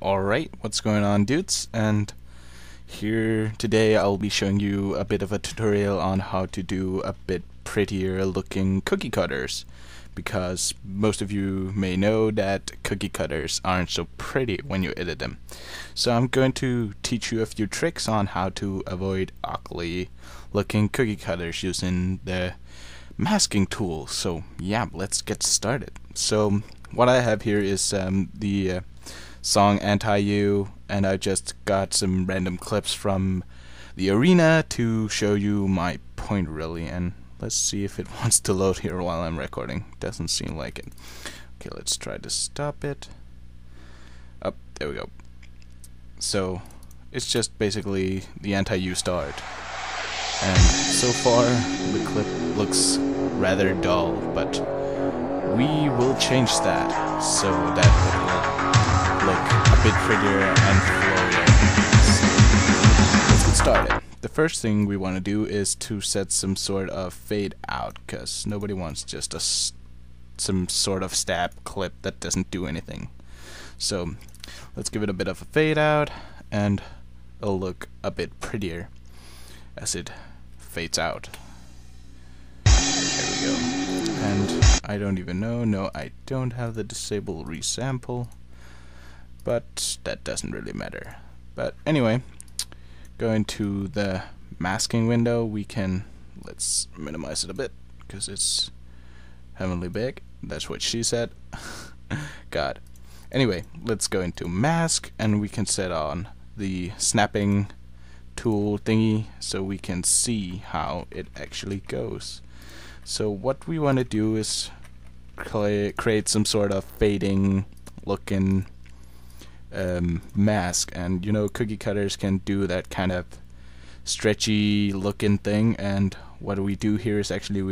Alright, what's going on, dudes? And here today I'll be showing you a bit of a tutorial on how to do a bit prettier looking cookie cutters, because most of you may know that cookie cutters aren't so pretty when you edit them. So I'm going to teach you a few tricks on how to avoid ugly looking cookie cutters using the masking tool. So yeah, let's get started. So what I have here is the song Anti-You, and I just got some random clips from the arena to show you my point really, and let's see if it wants to load here while I'm recording. Doesn't seem like it. Okay, let's try to stop it. Oh, there we go. So it's just basically the Anti-You start, and so far the clip looks rather dull, but we will change that so that it will look a bit prettier and flowier. So let's get started. The first thing we want to do is to set some sort of fade out, because nobody wants just some sort of stab clip that doesn't do anything. So let's give it a bit of a fade out, and it'll look a bit prettier as it fades out. There we go. And I don't even know, no, I don't have the disable resample, but that doesn't really matter. But anyway, going to the masking window, we can, let's minimize it a bit because it's heavenly big. That's what she said. God. Anyway, let's go into mask, and we can set on the snapping tool thingy so we can see how it actually goes. So what we want to do is create some sort of fading looking mask, and you know, cookie cutters can do that kind of stretchy looking thing, and what we do here is actually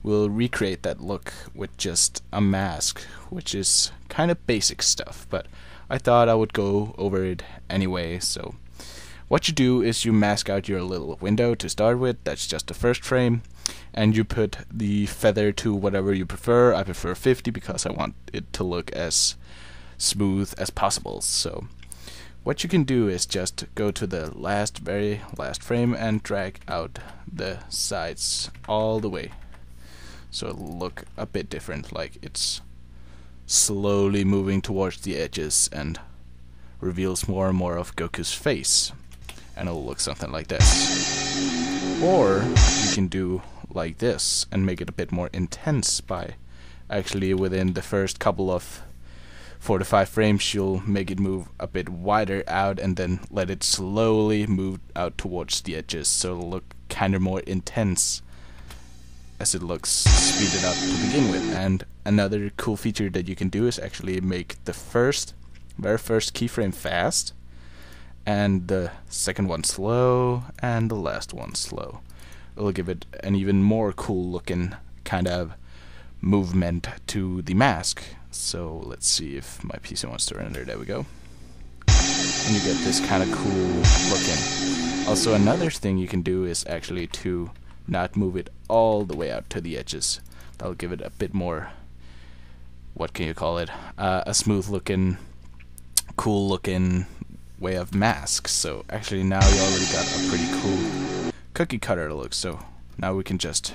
we'll recreate that look with just a mask, which is kind of basic stuff, but I thought I would go over it anyway. So what you do is you mask out your little window to start with. That's just the first frame, and you put the feather to whatever you prefer. I prefer 50 because I want it to look as smooth as possible. So what you can do is just go to the very last frame and drag out the sides all the way, so it'll look a bit different, like it's slowly moving towards the edges and reveals more and more of Goku's face, and it'll look something like this. Or you can do like this and make it a bit more intense by actually within the first couple of 4 to 5 frames you'll make it move a bit wider out and then let it slowly move out towards the edges, so it'll look kind of more intense as it looks speeded up to begin with. And another cool feature that you can do is actually make the very first keyframe fast, and the second one slow, and the last one slow. It'll give it an even more cool looking kind of movement to the mask. So let's see if my PC wants to render. There we go. And you get this kind of cool looking. Also, another thing you can do is actually to not move it all the way out to the edges. That'll give it a bit more, what can you call it, a smooth looking, cool looking way of mask. So actually now you already got a pretty cool cookie cutter look. So now we can just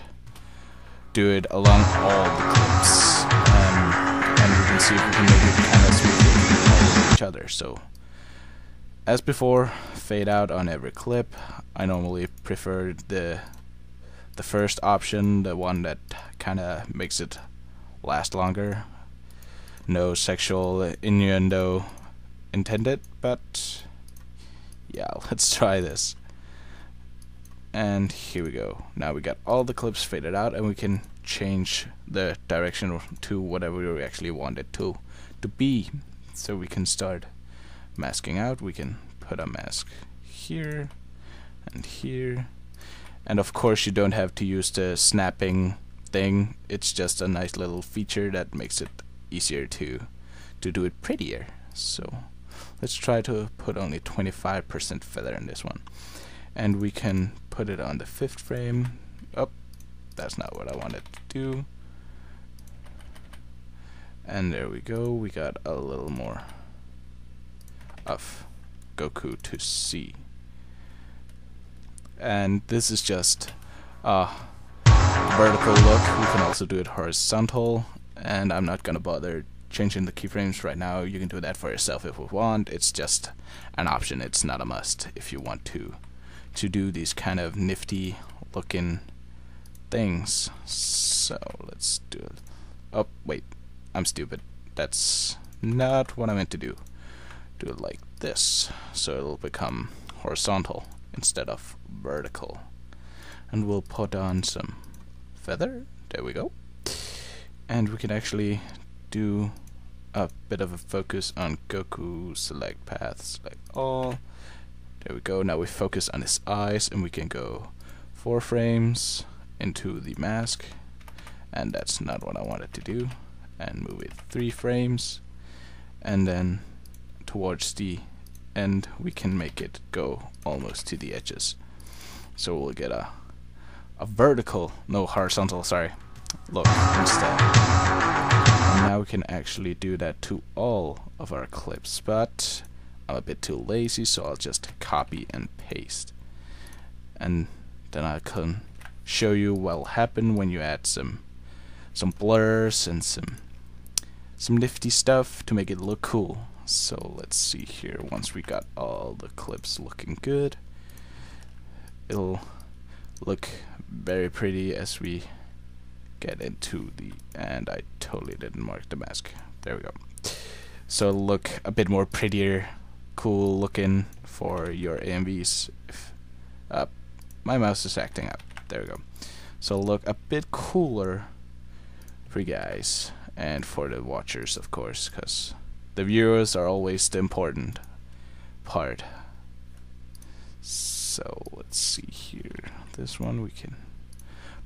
do it along all the clips, and we can see if we can make it kind of smooth all over each other. So as before, fade out on every clip. I normally prefer the first option, the one that kind of makes it last longer. No sexual innuendo intended, but yeah, let's try this. And here we go. Now we got all the clips faded out, and we can change the direction to whatever we actually want it to be. So we can start masking out. We can put a mask here and here, and of course you don't have to use the snapping thing. It's just a nice little feature that makes it easier to do it prettier. So let's try to put only 25% feather in this one, and we can put it on the 5th frame. Oh, that's not what I wanted to do. And there we go, we got a little more of Goku to see. And this is just a vertical look. We can also do it horizontal, and I'm not gonna bother changing the keyframes right now. You can do that for yourself if you want. It's just an option. It's not a must if you want to do these kind of nifty looking things. So let's do it. Oh wait, I'm stupid. That's not what I meant to do. Do it like this, so it'll become horizontal instead of vertical. And we'll put on some feather. There we go. And we can actually do a bit of a focus on Goku. Select path, select all. There we go. Now we focus on his eyes, and we can go 4 frames into the mask, and that's not what I wanted to do. And move it 3 frames, and then towards the end we can make it go almost to the edges, so we'll get a vertical, no, horizontal, sorry, look instead. And now we can actually do that to all of our clips, but I'm a bit too lazy, so I'll just copy and paste, and then I can show you what'll happen when you add some blurs and some nifty stuff to make it look cool. So let's see here. Once we got all the clips looking good, it'll look very pretty as we get into the, and I totally didn't mark the mask. There we go. So it'll look a bit more prettier, cool looking for your AMVs. If, my mouse is acting up. There we go. So it'll look a bit cooler for you guys and for the watchers, of course, because the viewers are always the important part. So let's see here. This one we can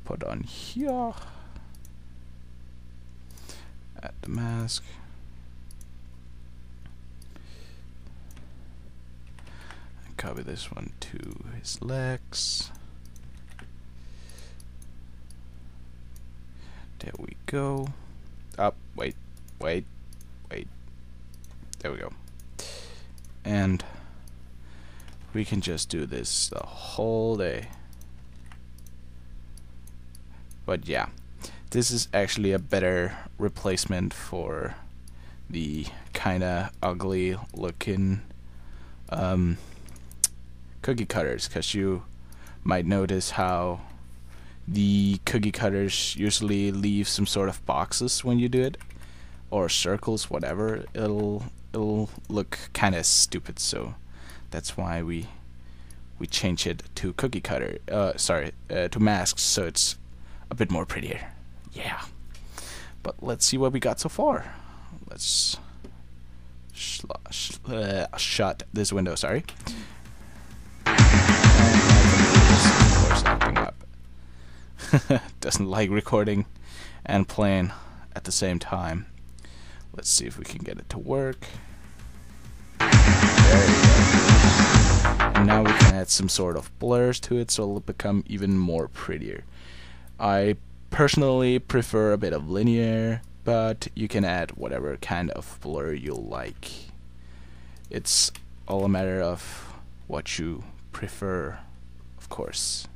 put on here. Add the mask. And copy this one to his legs. There we go. Up, wait. There we go. And we can just do this the whole day. But yeah, this is actually a better replacement for the kinda ugly looking cookie cutters, because you might notice how the cookie cutters usually leave some sort of boxes when you do it, or circles, whatever. It'll look kind of stupid, so that's why we change it to cookie cutter. To masks, so it's a bit more prettier. Yeah. But let's see what we got so far. Let's shut this window. Sorry. Of course, acting up. Doesn't like recording and playing at the same time. Let's see if we can get it to work. There you go. And now we can add some sort of blurs to it, so it'll become even more prettier. I personally prefer a bit of linear, but you can add whatever kind of blur you like. It's all a matter of what you prefer, of course.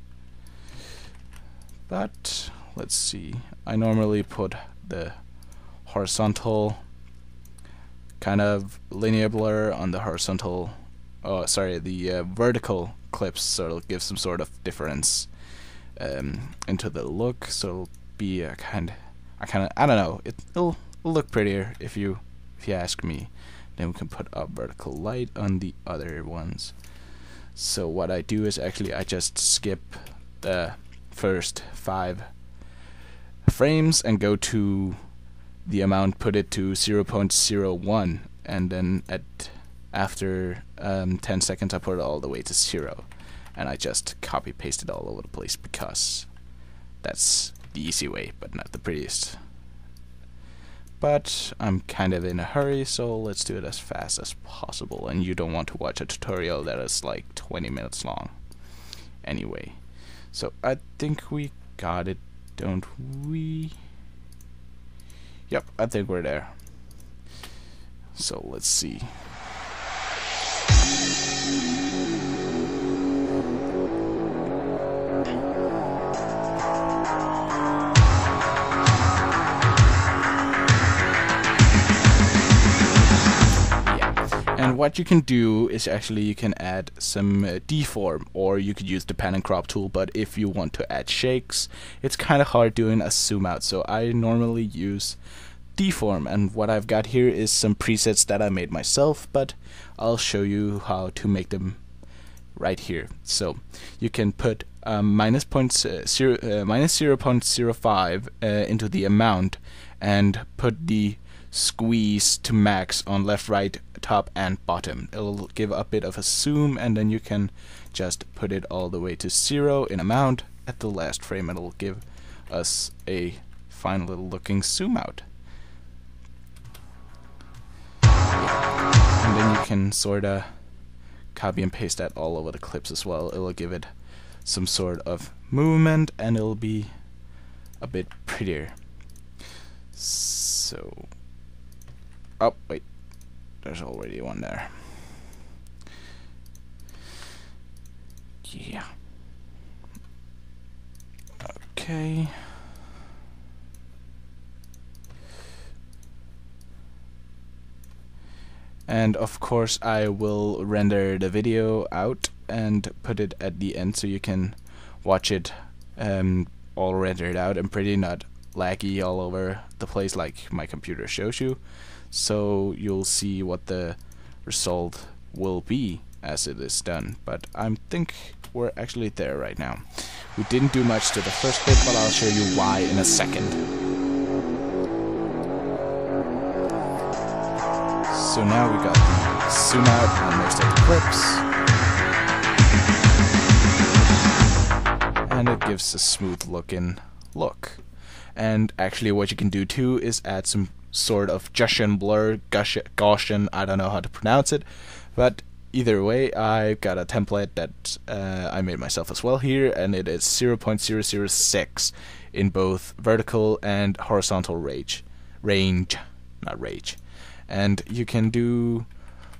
But let's see. I normally put the horizontal kind of linear blur on the horizontal, the vertical clips, so it'll give some sort of difference into the look. So it'll be a I don't know. It'll look prettier if you ask me. Then we can put a vertical light on the other ones. So what I do is actually I just skip the first 5 frames and go to the amount, put it to 0.01, and then after 10 seconds I put it all the way to 0, and I just copy paste it all over the place because that's the easy way, but not the prettiest. But I'm kind of in a hurry, so let's do it as fast as possible, and you don't want to watch a tutorial that is like 20 minutes long anyway. So I think we got it, don't we? Yep, I think we're there. So let's see. And what you can do is actually you can add some deform, or you could use the pan and crop tool, but if you want to add shakes, it's kind of hard doing a zoom out, so I normally use deform. And what I've got here is some presets that I made myself, but I'll show you how to make them right here. So you can put minus 0.05 into the amount and put the squeeze to max on left, right, top and bottom. It'll give a bit of a zoom, and then you can just put it all the way to 0 in amount at the last frame. It'll give us a fine little looking zoom out. And then you can sorta copy and paste that all over the clips as well. It will give it some sort of movement and it'll be a bit prettier. So, oh wait, there's already one there. Yeah. Okay. And of course I will render the video out and put it at the end so you can watch it all rendered out and pretty not laggy all over the place like my computer shows you. So you'll see what the result will be as it is done. But I think we're actually there right now. We didn't do much to the first clip, but I'll show you why in a second. So now we got the zoom out on most of the clips, and it gives a smooth looking look. And actually what you can do too is add some sort of Gaussian blur, Gaussian, I don't know how to pronounce it, but either way I've got a template that I made myself as well here, and it is 0.006 in both vertical and horizontal range, not rage. And you can do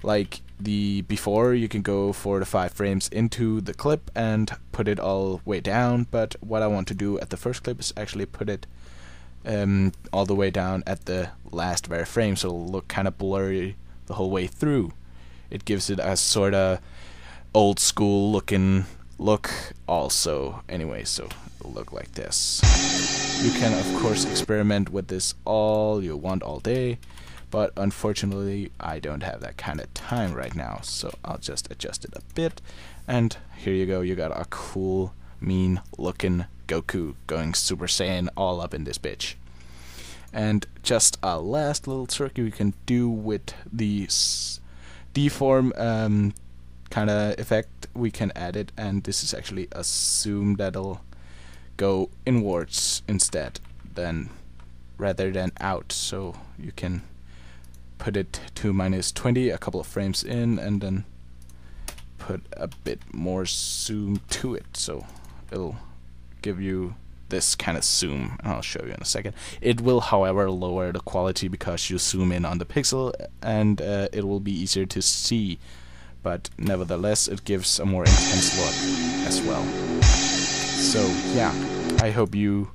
like the before, you can go 4 to 5 frames into the clip and put it all way down, but what I want to do at the first clip is actually put it all the way down at the last very frame, so it'll look kind of blurry the whole way through. It gives it a sort of old school looking look also anyway, so it'll look like this. You can of course experiment with this all you want all day, but unfortunately I don't have that kind of time right now, so I'll just adjust it a bit, and here you go, you got a cool mean looking Goku going Super Saiyan all up in this bitch. And just a last little trick you can do with the deform kind of effect, we can add it, and this is actually a zoom that'll go inwards instead rather than out, so you can put it to -20 a couple of frames in and then put a bit more zoom to it, so it'll give you this kind of zoom, and I'll show you in a second. It will however lower the quality because you zoom in on the pixel, and it will be easier to see, but nevertheless it gives a more intense look as well. So yeah, I hope you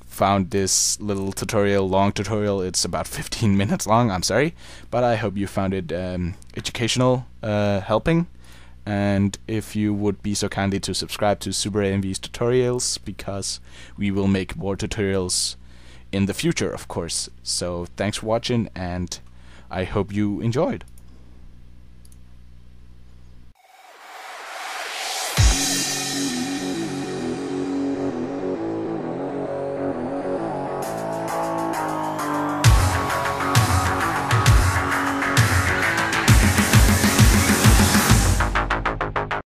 found this little tutorial, long tutorial, it's about 15 minutes long, I'm sorry, but I hope you found it educational, helping. And if you would be so kindly to subscribe to Super AMV's tutorials, because we will make more tutorials in the future, of course. So thanks for watching, and I hope you enjoyed.